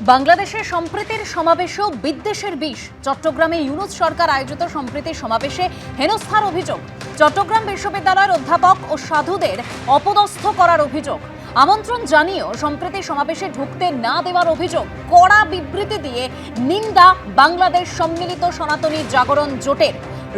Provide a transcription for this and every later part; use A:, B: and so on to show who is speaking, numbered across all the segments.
A: বাংলাদেশের সম্প্রীতির সমাবেশেও বিদ্বেষের বিষ। চট্টগ্রামে ইউনূস সরকার আয়োজিত সম্প্রীতির সমাবেশে হেনস্থার অভিযোগ। চট্টগ্রাম বিশ্ববিদ্যালয়ের অধ্যাপক ও সাধুদের অপদস্থ করার অভিযোগ। আমন্ত্রণ জানিয়েও সম্প্রীতি সমাবেশে ঢুকতে না দেওয়ার অভিযোগ। কড়া বিবৃতি দিয়ে নিন্দা বাংলাদেশ সম্মিলিত সনাতনী জাগরণ জোটের।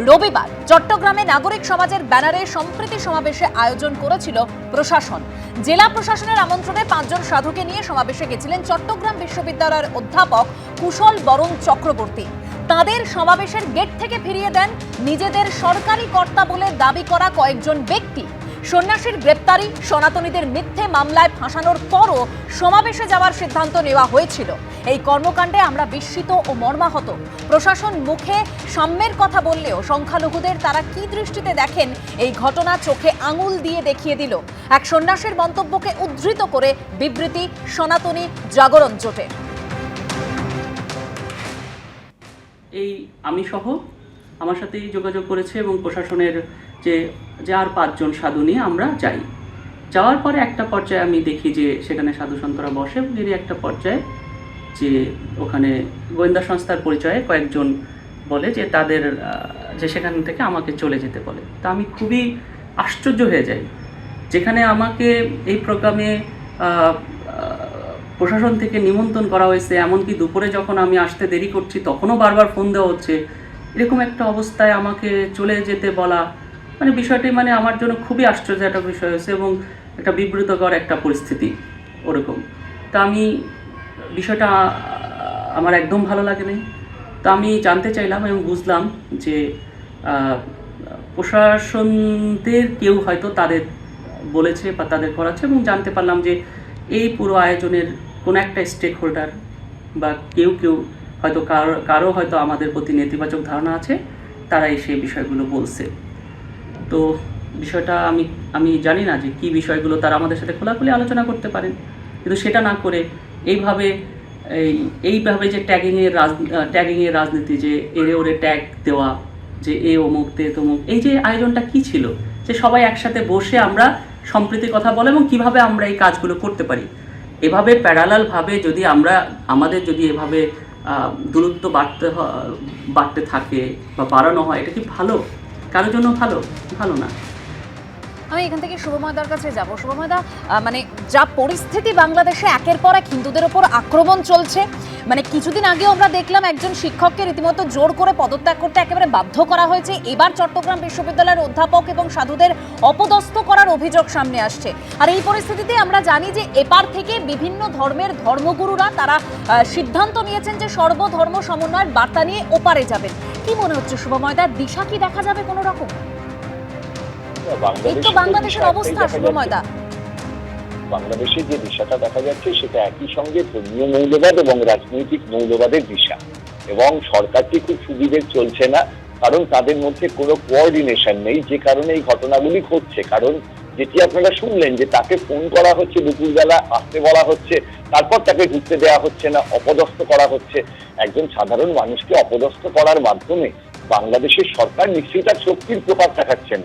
A: রবিবার চট্টগ্রামে নাগরিক সমাজের ব্যানারে সম্প্রীতি সমাবেশে আয়োজন করেছিল প্রশাসন। জেলা প্রশাসনের আমন্ত্রণে 5 জন সাধুকে নিয়ে সমাবেশে গেছিলেন চট্টগ্রাম বিশ্ববিদ্যালয়ের অধ্যাপক কুশল বরণ চক্রবর্তী। তাদের সমাবেশের গেট থেকে ফিরিয়ে দেন নিজেদের সরকারি কর্তা বলে দাবি করা কয়েকজন ব্যক্তি। সন্ন্যাসীর গ্রেপ্তারি, সনাতনীদের মিথ্যে মামলায় ফাঁসানোর পরও সমাবেশে যাওয়ার সিদ্ধান্ত নেওয়া হয়েছিল। এই কর্মকাণ্ডে আমরা বিস্মিত ও মর্মাহত। প্রশাসন মুখে সাম্যের কথা বললেও সংখ্যালঘুদের তারা কি দৃষ্টিতে দেখেন এই ঘটনা চোখে আঙুল দিয়ে দেখিয়ে দিল। এক সন্ন্যাসীর মন্তব্যকে উদ্ধৃত করে বিবৃতি সনাতনী জাগরণ জোটের।
B: এই আমি সহ আমার সাথেই যোগাযোগ করেছে এবং প্রশাসনের যে আর 5 জন সাধু নিয়ে আমরা যাই। যাওয়ার পরে একটা পর্যায়ে আমি দেখি যে সেখানে সাধু সন্তরা বসে, এরই একটা পর্যায়ে যে ওখানে গোয়েন্দা সংস্থার পরিচয়ে কয়েকজন বলে যে তাদের যে সেখান থেকে আমাকে চলে যেতে বলে। তা আমি খুবই আশ্চর্য হয়ে যাই, যেখানে আমাকে এই প্রোগ্রামে প্রশাসন থেকে নিমন্ত্রণ করা হয়েছে, এমনকি দুপুরে যখন আমি আসতে দেরি করছি তখনও বারবার ফোন দেওয়া হচ্ছে। এরকম একটা অবস্থায় আমাকে চলে যেতে বলা, মানে বিষয়টি আমার জন্য খুবই আশ্চর্য একটা বিষয় হয়েছে এবং একটা বিব্রতকর একটা পরিস্থিতি ওরকম। তা আমি বিষয়টা আমার একদম ভালো লাগে নাই। তো আমি জানতে চাইলাম এবং বুঝলাম যে প্রশাসনদের কেউ হয়তো তাদের বলেছে বা তাদের করাচ্ছে, এবং জানতে পারলাম যে এই পুরো আয়োজনের কোনো একটা স্টেক হোল্ডার বা কেউ হয়তো কারো হয়তো আমাদের প্রতি নেতিবাচক ধারণা আছে, তারাই সেই বিষয়গুলো বলছে। তো বিষয়টা আমি জানি না যে কী বিষয়গুলো তারা আমাদের সাথে খোলাখুলি আলোচনা করতে পারেন, কিন্তু সেটা না করে এইভাবে যে ট্যাগিংয়ের রাজনীতি, যে এরে ওরে ট্যাগ দেওয়া, যে এ অমুক তে তমুক, এই যে আয়োজনটা কি ছিল যে সবাই একসাথে বসে আমরা সম্প্রীতির কথা বলে এবং কিভাবে আমরা এই কাজগুলো করতে পারি। এভাবে প্যারালালভাবে যদি আমাদের যদি এভাবে দূরত্ব বাড়তে থাকে বা বাড়ানো হয়, এটা কি ভালো? কারোর জন্য ভালো না।
A: আমি এখান থেকে শুভময়দার কাছে যাব। শুভময়দা, যা পরিস্থিতি বাংলাদেশে একের পর এক হিন্দুদের ওপর আক্রমণ চলছে, কিছুদিন আগেও আমরা দেখলাম একজন শিক্ষককে রীতিমতো জোর করে পদত্যাগ করতে একেবারে বাধ্য করা হয়েছে। এবার চট্টগ্রাম বিশ্ববিদ্যালয়ের অধ্যাপক এবং সাধুদের অপদস্থ করার অভিযোগ সামনে আসছে। আর এই পরিস্থিতিতে আমরা জানি যে এপার থেকে বিভিন্ন ধর্মের ধর্মগুরুরা তারা সিদ্ধান্ত নিয়েছেন যে সর্বধর্ম সমন্বয়ের বার্তা নিয়ে ওপারে যাবেন। কি মনে হচ্ছে শুভময়দা, দিশা কি দেখা যাবে কোনো রকম? বাংলাদেশের অবস্থা শুভময়দা,
C: বাংলাদেশের যে দিশাটা দেখা যাচ্ছে সেটা একই সঙ্গে ধর্মীয় মৌলবাদ এবং রাজনৈতিক মৌলবাদের দিশা, এবং সরকারটি খুব সুবিধে চলছে না, কারণ তাদের মধ্যে কোনো কোঅর্ডিনেশন নেই, যে কারণে এই ঘটনাগুলি ঘটছে। কারণ যেটি আপনারা শুনলেন যে তাকে ফোন করা হচ্ছে, দুপুরবেলা আসতে বলা হচ্ছে, তারপর তাকে ঢুকতে দেওয়া হচ্ছে না, অপদস্থ করা হচ্ছে। একজন সাধারণ মানুষকে অপদস্থ করার মাধ্যমে বাংলাদেশের সরকার নিশ্চয়ই তার শক্তির প্রকাশ দেখাচ্ছেন।